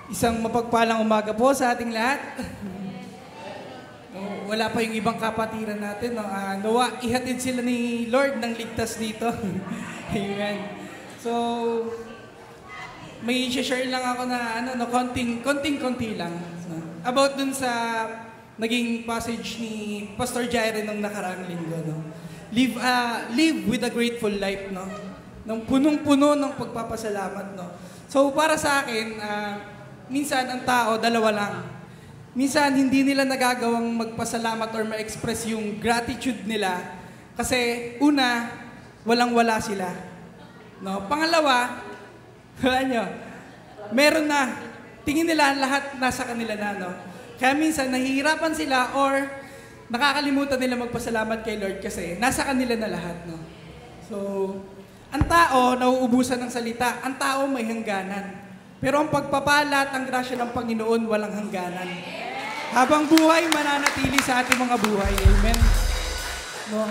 Isang mapagpalang umaga po sa ating lahat. Wala pa yung ibang kapatiran natin. No? Nawa, ihatid sila ni Lord ng ligtas dito. Amen. So, may share lang ako na konting-konti lang. No? About dun sa naging passage ni Pastor Jairo nung nakaraang linggo. No? Live with a grateful life. No? Nang punong-puno ng pagpapasalamat. No? So, para sa akin, minsan ang tao, dalawa lang. Minsan, hindi nila nagagawang magpasalamat or ma-express yung gratitude nila kasi, una, walang-wala sila. No? Pangalawa, wala nyo, meron na. Tingin nila lahat nasa kanila na. No? Kaya minsan, nahihirapan sila or nakakalimutan nila magpasalamat kay Lord kasi nasa kanila na lahat. No? So, ang tao, nauubusan ng salita. Ang tao may hangganan. Pero ang pagpapala at ang grasya ng Panginoon walang hangganan. Habang buhay, mananatili sa ating mga buhay. Amen. No?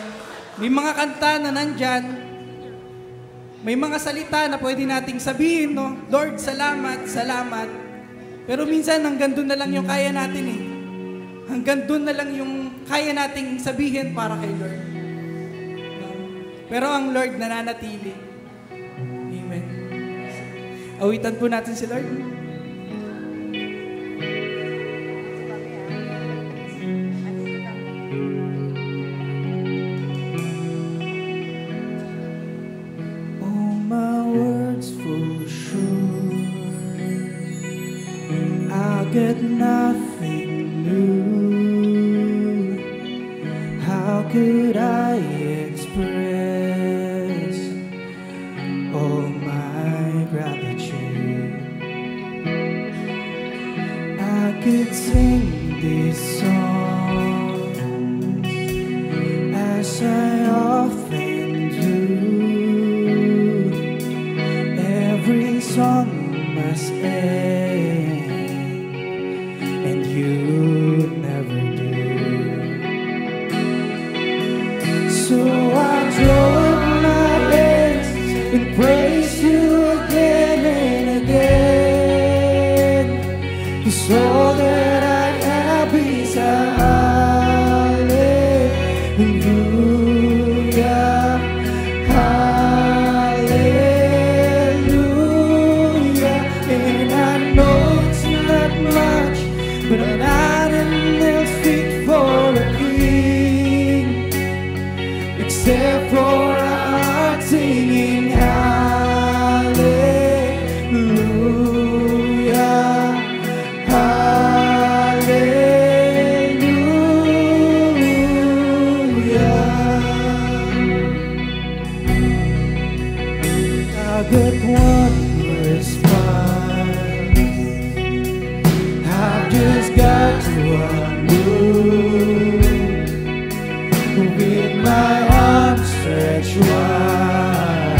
May mga kanta na nandyan. May mga salita na pwede nating sabihin, no? Lord, salamat, salamat. Pero minsan, hanggang doon na lang yung kaya natin eh. Hanggang doon na lang yung kaya nating sabihin para kay Lord. No? Pero ang Lord nananatili. Awitan po natin si Lord. Oh, my words for sure, I get nothing new. How could I express all my gratitude? I could sing this song as I often do. Every song must end, and you never do. So I throw up my hands and praise you again and again. 'Cause all that I have is a hallelujah, hallelujah. And I know it's not much, but I'm not else fit for a king, except for a heart singing hallelujah, hallelujah. I got one response, I've just got one move, with my arms stretched wide,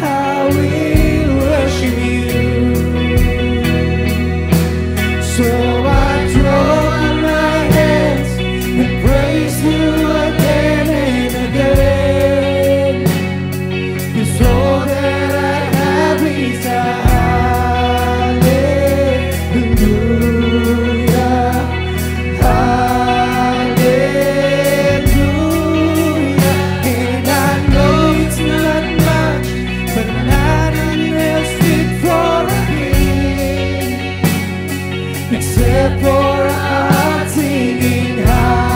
I will worship you. So I throw up my hands and praise you again and again. 'Cause all that I have is a hallelujah, hallelujah. And I know it's not much, but nothing else fit for a king, except for a heart singing hallelujah,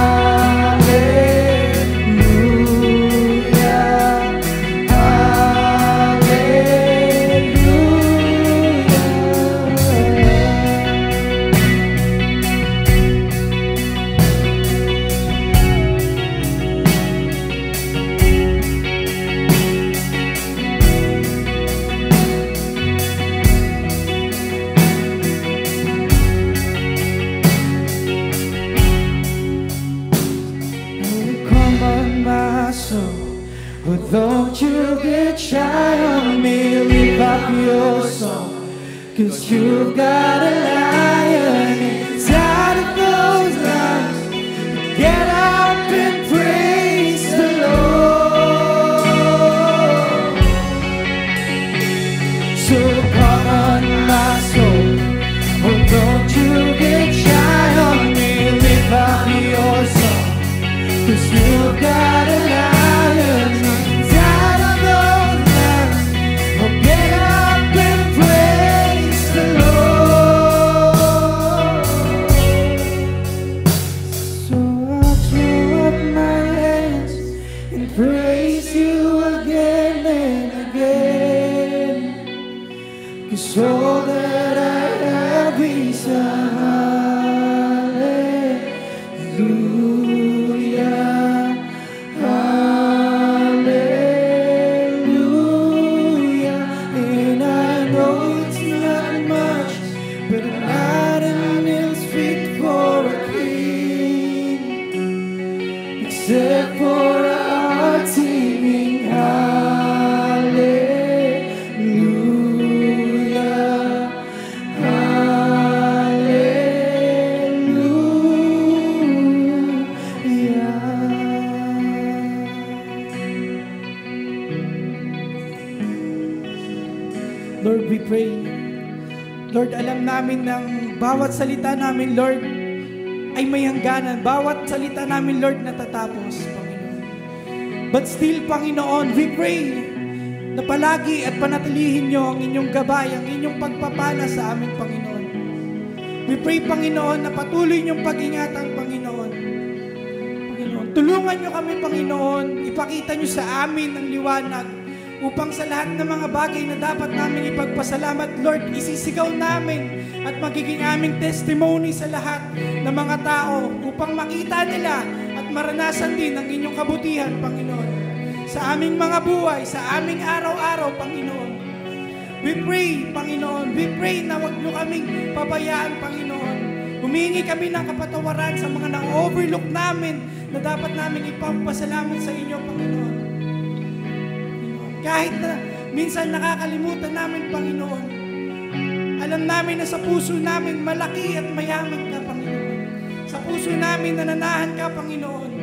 come on, my soul, but don't you get shy on me. Lift up your song, 'cause you've got a lion inside of those lungs. Get up and praise the Lord. So come on, my soul, praise you again and again. 'Cause all that I have is a hallelujah, hallelujah. And I know it's not much, but not enough fit for a king, except for a heart singing hallelujah, hallelujah. Lord, we pray. Lord, alam namin ng bawat salita namin, Lord, ay may hangganan. Bawat salita namin, Lord, natatapos, Panginoon. But still, Panginoon, we pray na palagi at panatilihin niyo ang inyong gabay, ang inyong pagpapala sa amin, Panginoon. We pray, Panginoon, na patuloy niyong pag-ingatan, Panginoon. Panginoon, tulungan niyo kami, Panginoon. Ipakita niyo sa amin ang liwanag upang sa lahat ng mga bagay na dapat namin ipagpasalamat, Lord, isisigaw namin at magiging aming testimony sa lahat ng mga tao upang makita nila at maranasan din ang inyong kabutihan, Panginoon, sa aming mga buhay, sa aming araw-araw, Panginoon. We pray, Panginoon, we pray na huwag niyo kaming pabayaan, Panginoon. Humingi kami ng kapatawaran sa mga na-overlook namin na dapat namin ipagpasalamat sa inyo, Panginoon. Kahit na minsan nakakalimutan namin, Panginoon, alam namin na sa puso namin malaki at mayaman ka, Panginoon. Sa puso namin nananahan ka, Panginoon.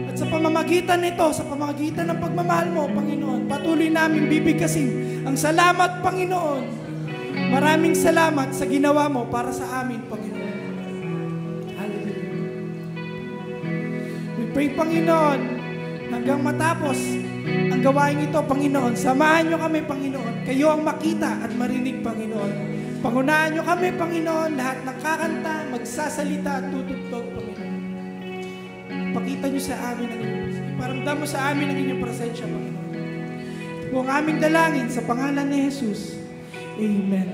At sa pamamagitan nito, sa pamamagitan ng pagmamahal mo, Panginoon, patuloy namin bibigkasin ang salamat, Panginoon. Maraming salamat sa ginawa mo para sa amin, Panginoon. Hallelujah. We pray, Panginoon, hanggang matapos ang gawain ito, Panginoon, samahan niyo kami, Panginoon. Kayo ang makita at marinig, Panginoon. Pangunahan niyo kami, Panginoon, lahat ng kakanta, magsasalita at tutugtog, Panginoon. Pakita niyo sa amin ang inyong presensya. Iparamdam mo sa amin ang inyong presensya, Panginoon. Ito po ang aming dalangin sa pangalan ni Jesus. Amen.